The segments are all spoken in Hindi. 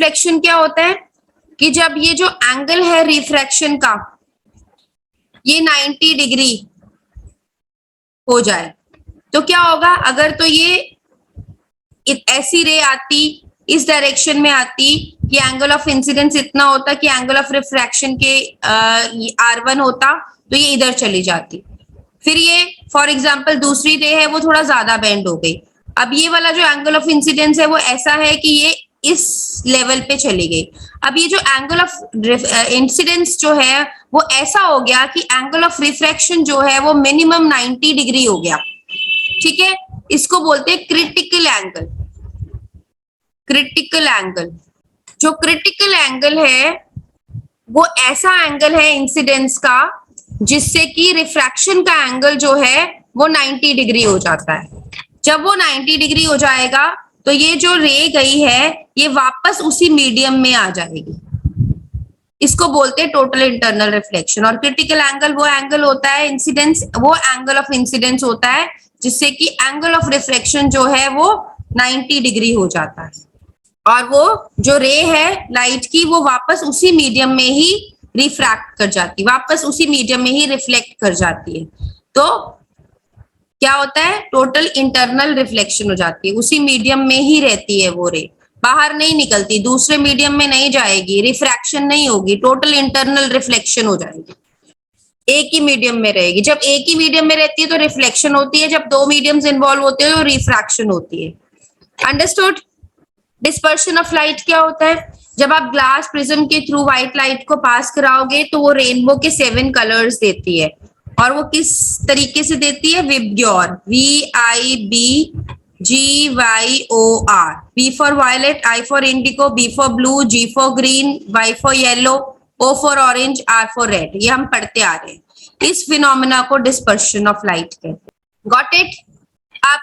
रिफ्लेक्शन क्या होता है कि जब ये जो एंगल है रिफ्रैक्शन का ये 90 डिग्री हो जाए तो क्या होगा, अगर तो ये ऐसी रे आती, इस डायरेक्शन में आती कि एंगल ऑफ इंसिडेंस इतना होता कि एंगल ऑफ रिफ्रैक्शन के R1 होता तो ये इधर चली जाती। फिर ये फॉर एग्जांपल दूसरी रे है वो थोड़ा ज्यादा बेंड हो गई, अब ये वाला जो एंगल ऑफ इंसिडेंस है वो ऐसा है कि ये इस लेवल पे चली गई। अब ये जो एंगल ऑफ इंसिडेंस जो है वो ऐसा हो गया कि एंगल ऑफ रिफ्रैक्शन जो है वो मिनिमम 90 डिग्री हो गया। ठीक है, इसको बोलते हैं क्रिटिकल एंगल। क्रिटिकल एंगल, जो क्रिटिकल एंगल है वो ऐसा एंगल है इंसिडेंस का जिससे कि रिफ्रैक्शन का एंगल जो है वो 90 डिग्री हो जाता है। जब वो 90 डिग्री हो जाएगा तो ये जो रे गई है ये वापस उसी मीडियम में आ जाएगी। इसको बोलते हैं टोटल इंटरनल रिफ्लेक्शन। और क्रिटिकल एंगल वो एंगल होता है इंसिडेंस, वो एंगल ऑफ इंसिडेंस होता है जिससे कि एंगल ऑफ रिफ्लेक्शन जो है वो 90 डिग्री हो जाता है और वो जो रे है लाइट की वो वापस उसी मीडियम में ही रिफ्रैक्ट कर जाती, वापस उसी मीडियम में ही रिफ्लेक्ट कर जाती है। तो क्या होता है, टोटल इंटरनल रिफ्लेक्शन हो जाती है, उसी मीडियम में ही रहती है वो रे, बाहर नहीं निकलती, दूसरे मीडियम में नहीं जाएगी, रिफ्रैक्शन नहीं होगी, टोटल इंटरनल रिफ्लेक्शन हो जाएगी, एक ही मीडियम में रहेगी। जब एक ही मीडियम में रहती है तो रिफ्लेक्शन होती है, जब दो मीडियम्स इन्वॉल्व होते हैं तो रिफ्रैक्शन होती है। अंडरस्टूड? डिस्पर्शन ऑफ लाइट क्या होता है, जब आप ग्लास प्रिज्म के थ्रू व्हाइट लाइट को पास कराओगे तो वो रेनबो के 7 कलर्स देती है। और वो किस तरीके से देती है, VIBGYOR, VIBGYOR, V for violet, I for indigo, B for blue, G for green, Y for yellow, O for orange, R for red. ये हम पढ़ते आ रहे हैं। इस फिनोमेना को डिस्पर्शन ऑफ लाइट कहते हैं। Got it? आप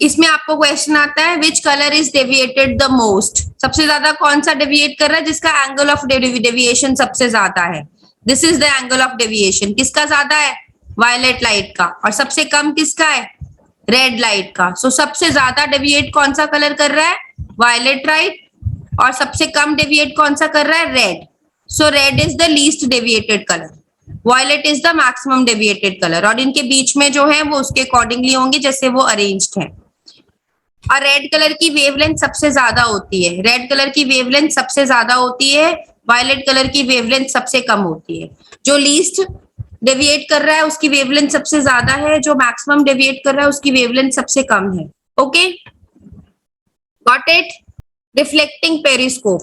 इसमें आपको क्वेश्चन आता है which colour is deviated the most, सबसे ज्यादा कौन सा डेविएट कर रहा है, जिसका एंगल ऑफ डेविएशन सबसे ज्यादा है। This is the angle of deviation. किसका ज्यादा है, वायलेट लाइट का, और सबसे कम किसका है, रेड लाइट का। सो सबसे ज्यादा डेविएट कौन सा कलर कर रहा है, वायलेट लाइट, और सबसे कम डेविएट कौन सा कर रहा है, red. So red is the least deviated colour, violet is the maximum deviated colour, और इनके बीच में जो है वो उसके अकॉर्डिंगली होंगे जैसे वो अरेंज्ड है। और रेड कलर की वेवलेंथ सबसे ज्यादा होती है, रेड कलर की वेवलेंथ सबसे ज्यादा होती है, वायलेट कलर की वेवलेंथ सबसे कम होती है। जो लीस्ट डेविएट कर रहा है उसकी वेवलेंथ सबसे ज्यादा है, जो मैक्सिमम डेविएट कर रहा है उसकी वेवलेंथ सबसे कम है। Okay, got it? Reflecting periscope.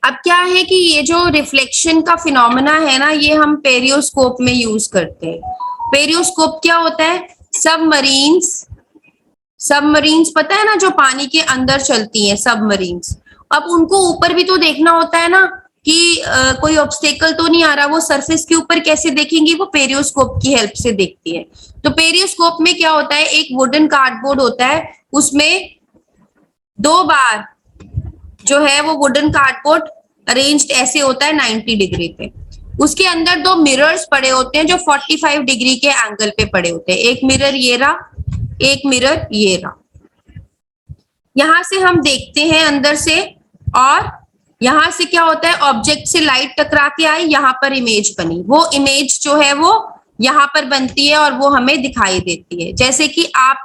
अब क्या है कि ये जो रिफ्लेक्शन का फिनोमेना है ना, ये हम पेरियोस्कोप में यूज करते हैं। पेरियोस्कोप क्या होता है, सबमरीन्स पता है ना, जो पानी के अंदर चलती हैं सबमरीन्स। अब उनको ऊपर भी तो देखना होता है ना कि कोई ऑब्स्टेकल तो नहीं आ रहा, वो सरफेस के ऊपर कैसे देखेंगी, वो पेरियोस्कोप की हेल्प से देखती है। तो पेरियोस्कोप में क्या होता है, एक वुडन कार्डबोर्ड होता है, उसमें 2 बार जो है वो वुडन कार्डबोर्ड अरेंज्ड ऐसे होता है 90 डिग्री पे। उसके अंदर 2 मिरर्स पड़े होते हैं जो 45 डिग्री के एंगल पे पड़े होते हैं। एक मिरर ये रहा, एक मिरर ये रहा। यहां से हम देखते हैं अंदर से, और यहां से क्या होता है, ऑब्जेक्ट से लाइट टकरा के आई, यहाँ पर इमेज बनी, वो इमेज जो है वो यहाँ पर बनती है और वो हमें दिखाई देती है। जैसे कि आप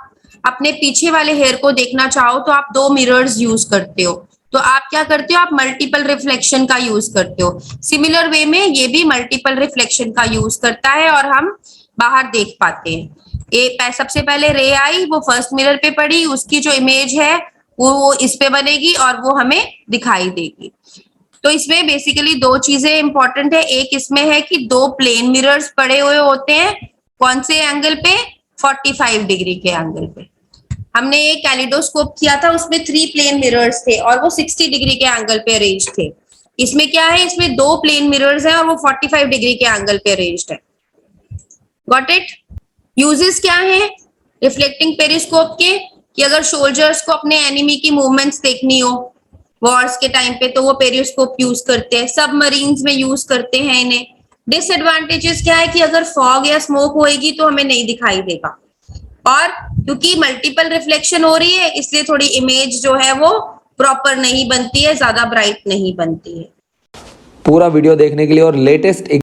अपने पीछे वाले हेयर को देखना चाहो तो आप 2 मिरर्स यूज करते हो, तो आप क्या करते हो, आप मल्टीपल रिफ्लेक्शन का यूज करते हो। सिमिलर वे में ये भी मल्टीपल रिफ्लेक्शन का यूज करता है और हम बाहर देख पाते हैं। सबसे पहले रे आई, वो फर्स्ट मिरर पे पड़ी, उसकी जो इमेज है वो इस पे बनेगी और वो हमें दिखाई देगी। तो इसमें बेसिकली 2 चीजें इंपॉर्टेंट है। एक इसमें है कि 2 प्लेन मिरर्स पड़े हुए होते हैं, कौन से एंगल पे, 45 डिग्री के एंगल पे। हमने एक कैलिडोस्कोप किया था, उसमें 3 प्लेन मिरर्स थे और वो 60 डिग्री के एंगल पे अरेंज थे। इसमें क्या है, इसमें 2 प्लेन मिरर्स हैं और वो 45 डिग्री के एंगल पे अरेंज्ड है। Got it? यूजेस क्या है रिफ्लेक्टिंग पेरिस्कोप के, कि अगर सोल्जर्स को अपने एनिमी की मूवमेंट्स देखनी हो वॉर्स के टाइम पे तो वो पेरिस्कोप यूज करते हैं, सबमरीन्स में यूज करते हैं इन्हें। डिसएडवांटेजेस क्या है कि अगर फॉग या स्मोक होएगी तो हमें नहीं दिखाई देगा, और क्योंकि मल्टीपल रिफ्लेक्शन हो रही है इसलिए थोड़ी इमेज जो है वो प्रॉपर नहीं बनती है, ज्यादा ब्राइट नहीं बनती है। पूरा वीडियो देखने के लिए और लेटेस्ट